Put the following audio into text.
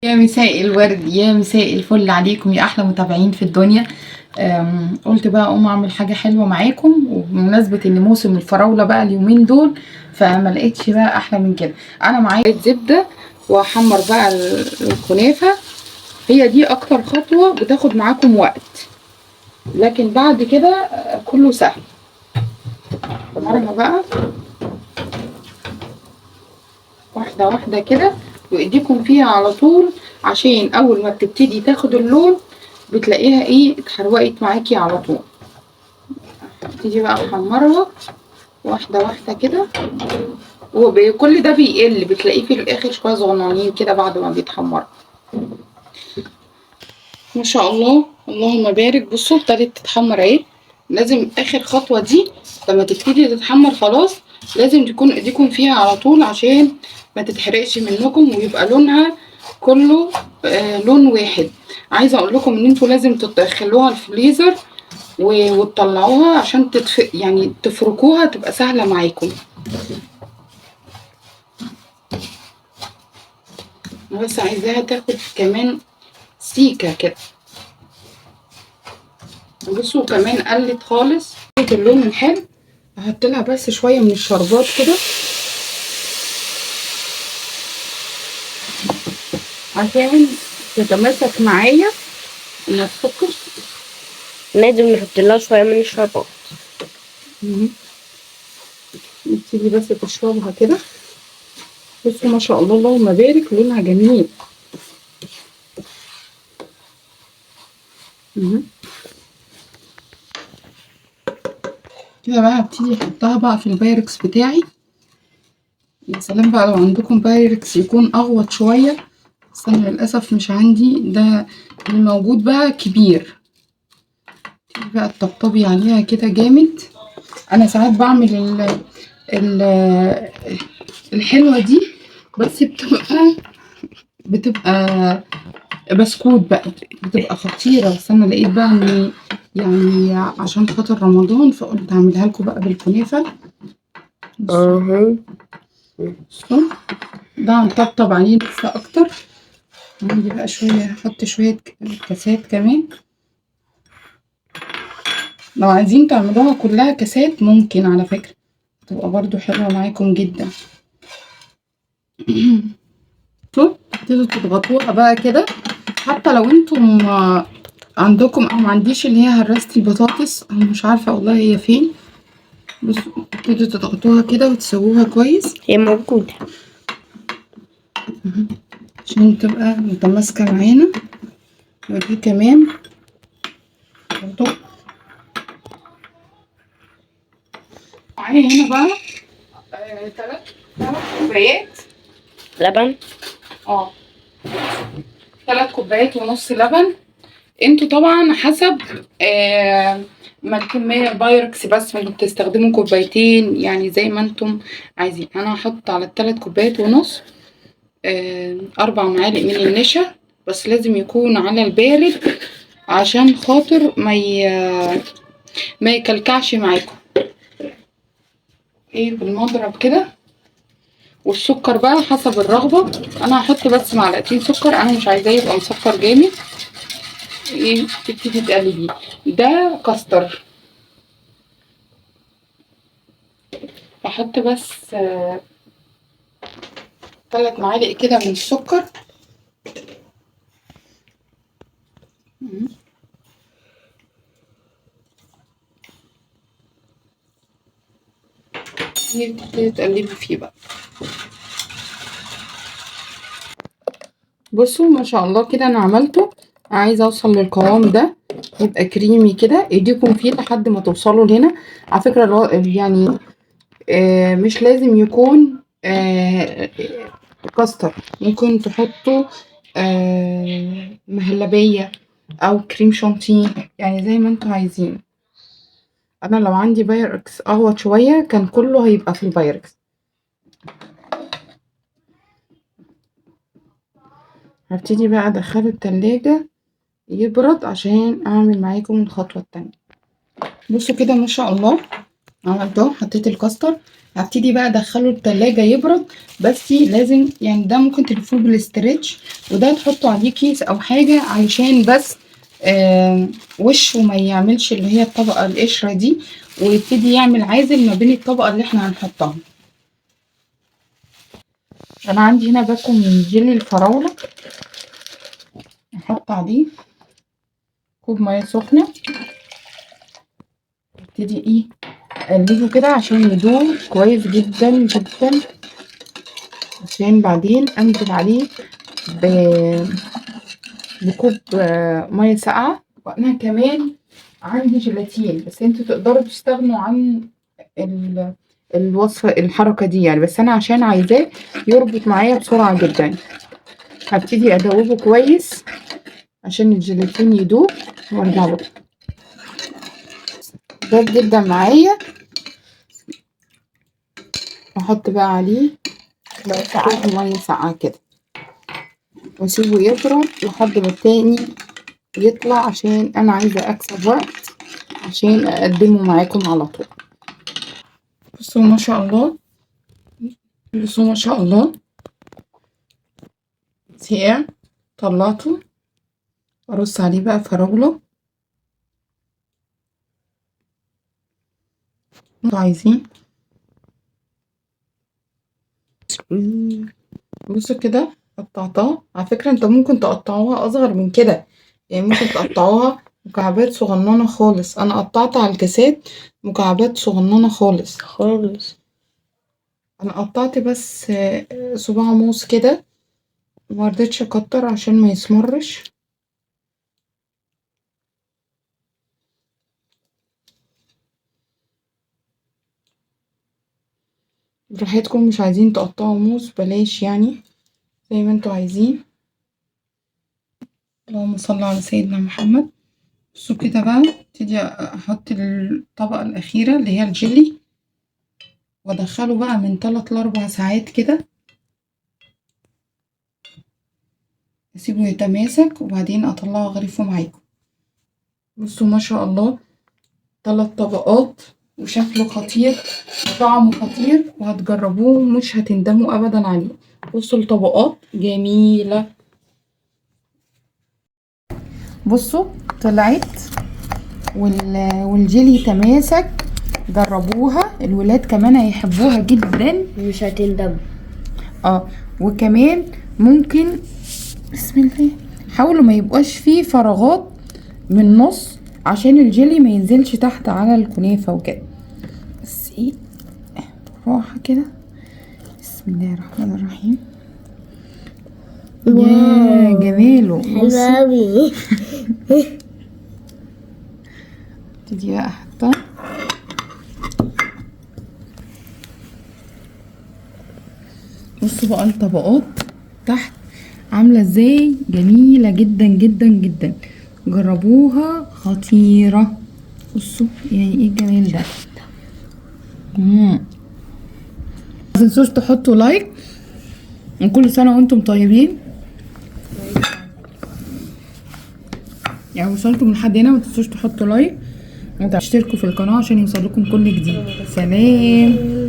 يا مساء الورد، يا مساء الفل عليكم يا احلى متابعين في الدنيا. قلت بقى اقوم اعمل حاجه حلوه معاكم، وبمناسبه ان موسم الفراوله بقى اليومين دول، فما لقيتش بقى احلى من كده. انا معايا زبده واحمر بقى الكنافه. هي دي اكتر خطوه بتاخد معاكم وقت، لكن بعد كده كله سهل. مرة بقى واحده واحده كده، وايديكم فيها على طول، عشان اول ما بتبتدي تاخد اللون بتلاقيها اتحروقت معاكي على طول. ابتدي بقى احمرها واحده واحده كده، وكل ده بيقل، بتلاقيه في الاخر شويه صغننين كده بعد ما بيتحمروا. ما شاء الله اللهم بارك. بصوا ابتدت تتحمر اهي. لازم اخر خطوه دي لما تبتدي تتحمر خلاص لازم تكون ايديكم فيها على طول، عشان ما تتحرقش منكم ويبقى لونها كله لون واحد. عايزه اقول لكم ان انتوا لازم تدخلوها الفريزر وتطلعوها عشان يعني تفركوها تبقى سهله معاكم. انا بس عايزاها تاخد كمان سيكه كده. بصوا كمان قلت خالص اللون الحلو. هحط لها بس شويه من الشربات كده عشان تتماسك معايا وما تفكش. لازم نحط لها شوية من الشربات. نبتدي بس تشربها كده. بصوا ما شاء الله اللهم بارك، لونها جميل. كده بقى هبتدي احطها بقى في البايركس بتاعي. يا سلام بقى لو عندكم بايركس يكون اغوط شويه، بس انا للاسف مش عندي ده. الموجود بقى كبير. تيجي بقى تطبطبي عليها كده جامد. انا ساعات بعمل ال الحلوه دي، بس بتبقى بسكوت بقى، بتبقى خطيره. بس انا لقيت بقى اني يعني عشان خاطر رمضان فقلت اعملها لكم بقى بالكنافه. بصوا ده هنطبطب عليه لسه اكتر. عندي بقى شويه، هحط شويه كاسات كمان. لو عايزين تعملوها كلها كاسات ممكن على فكره، تبقى برضو حلوه معاكم جدا. تبتدوا تضغطوها بقى كده. حتى لو انتم عندكم، او ما عنديش اللي هي هراسة البطاطس، انا مش عارفه والله هي فين. بصوا تبتدوا تضغطوها كده وتسووها كويس هي موجودة عشان تبقى متماسكه معانا. ودي كمان برضو معايا هنا بقى 3 كوبايات لبن. 3 كوبايات ونص لبن. انتوا طبعا حسب ما الكمية البايركس، بس انتوا بتستخدموا كوبايتين يعني زي ما انتم عايزين. انا هحط على ال3 كوبايات ونص 4 معالق من النشا، بس لازم يكون على البارد عشان خاطر ما يكلكعش معاكم. بالمضرب كده. والسكر بقى حسب الرغبة. انا هحط بس معلقتين سكر، انا مش عايزاه يبقى مسكر جامد. تبتدي تقلبيه. ده كاستر. هحط بس 3 معالق كده من السكر. تبتدي تقلبي فيه بقى. بصوا ما شاء الله كده انا عملته. عايزه اوصل للقوام ده، يبقى كريمي كده. ايديكم فيه لحد ما توصلوا لهنا. على فكره يعني مش لازم يكون كاستر. ممكن تحطوا مهلبيه او كريم شانتيه، يعني زي ما انتوا عايزين. انا لو عندي بايركس اغوط شويه كان كله هيبقى في البايركس. هبتدي بقى ادخله التلاجة يبرد عشان اعمل معاكم الخطوة التانية. بصوا كده ما شاء الله عملته، حطيت الكاستر. هبتدي بقى ادخله التلاجة يبرد، بس لازم يعني ده ممكن تلفوه بالاسترتش، وده تحطه عليه كيس او حاجة علشان بس وشه ما يعملش اللي هي الطبقة القشرة دي، ويبتدي يعمل عازل ما بين الطبقة اللي احنا هنحطها. انا عندي هنا باكو من جيلي الفراولة، احط عليه كوب مية سخنة، ابتدي ايه اقلبه كده عشان يدوب كويس جدا جدا، عشان بعدين انزل عليه بكوب ميه ساقعه. وانا كمان عندي جيلاتين، بس انتوا تقدروا تستغنوا عن الوصفه الحركه دي يعني، بس انا عشان عايزاه يربط معايا بسرعه جدا. هبتدي ادوبه كويس عشان الجيلاتين يدوب وارجع له. داب جدا معايا، واحط بقى عليه ميه ساقعه كده، واسيبه يبرد لحد ما التاني يطلع، عشان انا عايزه اكسب وقت عشان اقدمه معاكم على طول. بصوا ما شاء الله، بصوا ما شاء الله، سقع. طلعته، ارص عليه بقى فراولة انتوا عايزين. بصوا كده قطعتها. على فكرة انتوا ممكن تقطعوها اصغر من كده، يعني ممكن تقطعوها مكعبات صغننة خالص. انا قطعت على الكاسات مكعبات صغننة خالص خالص. انا قطعت بس صباع موز كده، مرضتش اكتر عشان ما يسمرش. براحتكم، مش عايزين تقطعوا موز بلاش، يعني زي ما انتوا عايزين. اللهم صل على سيدنا محمد. بصوا كده بقى، ابتدي احط الطبقة الأخيرة اللي هي الجيلي، وادخله بقى من 3 ل4 ساعات كده، اسيبه يتماسك وبعدين اطلعه اغرفه معاكم. بصوا ما شاء الله، 3 طبقات وشكله خطير وطعمه خطير، وهتجربوه مش هتندموا ابدا عليه. بصوا الطبقات جميلة. بصوا طلعت والجيلي تماسك. جربوها، الولاد كمان هيحبوها جدا، مش هتندم. وكمان ممكن بسم الله حاولوا ما يبقاش فيه فراغات من النص عشان الجيلي ما ينزلش تحت على الكنافة وكده. بس ايه بالراحة كده. بسم الله الرحمن الرحيم. يا جماله، حلو اوي. ابتدي بقى احطها. بصوا بقى الطبقات تحت عاملة ازاي، جميلة جدا جدا جدا. جربوها خطيرة. بصوا يعني ايه الجمال ده. متنسوش تحطوا لايك، وكل سنة وانتم طيبين. يعني وصلتوا لحد هنا متنسوش تحطوا لايك وتشتركوا في القناة عشان يوصلكم كل جديد. سلام.